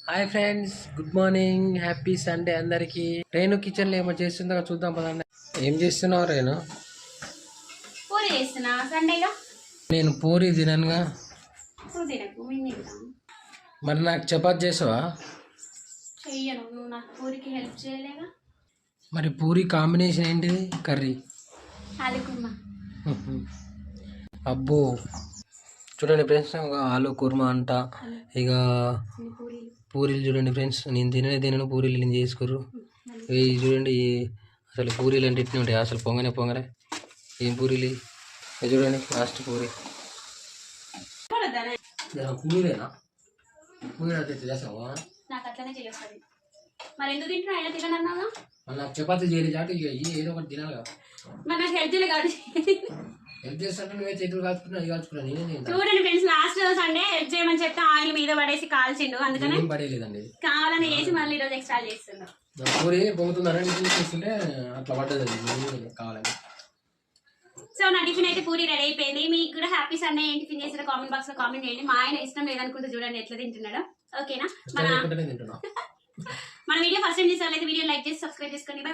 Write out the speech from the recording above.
Hi friends, good morning, happy Sunday అందరికి. Renu kitchen లో ఏమో చేస్తుందో చూద్దాం పదండి. ఏం చేస్తున్నావు రేణు? పూరి చేస్తున్నా సండేగా. నేను పూరి తిననుగా. మరి నాకు చపాతి చేసావా? చెయ్యను, నువ్వు నాకు పూరికి హెల్ప్ చేయలేగా. మరి పూరి కాంబినేషన్ ఏంటిది? కర్రీ ఆలు కుర్మా. అబ్బో చూడండి ఫ్రెండ్స్, ఆలు కుర్మా అంట. ఇక పూరీలు చూడండి ఫ్రెండ్స్, నేను తినను పూరీలు నేను చేసుకోరు. ఇవి చూడండి, అసలు పూరీలు అంటే ఇట్లా ఉంటాయి, అసలు పొంగనే ఏం పూరీలు ఇది చూడండి. లాస్ట్ పూరి పూరీలేనా? పూరీ అయితే చేస్తావా? నాకు అట్లనే చేస్తుంది. మరి ఎందుకు తింటున్నా? అయినా తినన్నాగా. మళ్ళీ నాకు చపాతీ చేయలేదు చాటు, ఇక ఏదో ఒకటి తినాలి కదా. మరి నాకు హెల్ప్ చేయలేదు కాబట్టి హెల్ప్ చేస్తుంటే నువ్వే చేతులు కాల్చుకున్నా, అది కాల్చుకున్నా నేనే. చూడండి ఫ్రెండ్స్, లాస్ట్ సండే హెల్ప్ చేయమని చెప్తే ఆయిల్ మీద పడేసి కాల్చిండు, అందుకనే పడేయలేదండి. కావాలని చేసి మళ్ళీ ఈరోజు ఎక్స్ట్రా చేస్తున్నాడు. పూరి పొంగుతుందని చూస్తుంటే అట్లా పడ్డది కావాలని. సో నా టిఫిన్ అయితే పూరి రెడీ అయిపోయింది. మీకు కూడా హ్యాపీ సండే ఏం టిఫిన్ చేసారో కామెంట్ బాక్స్ లో కామెంట్ చేయండి. మా ఆయన ఇష్టం లేదనుకుంటే చూడండి ఎట్లా తింటున్నాడో. ఓకేనా? మన వీడియో ఫస్ట్ టైం చూసే వాళ్ళైతే వీడియో లైక్ చేసి సబ్స్క్రైబ్ చేసుకోండి. బై.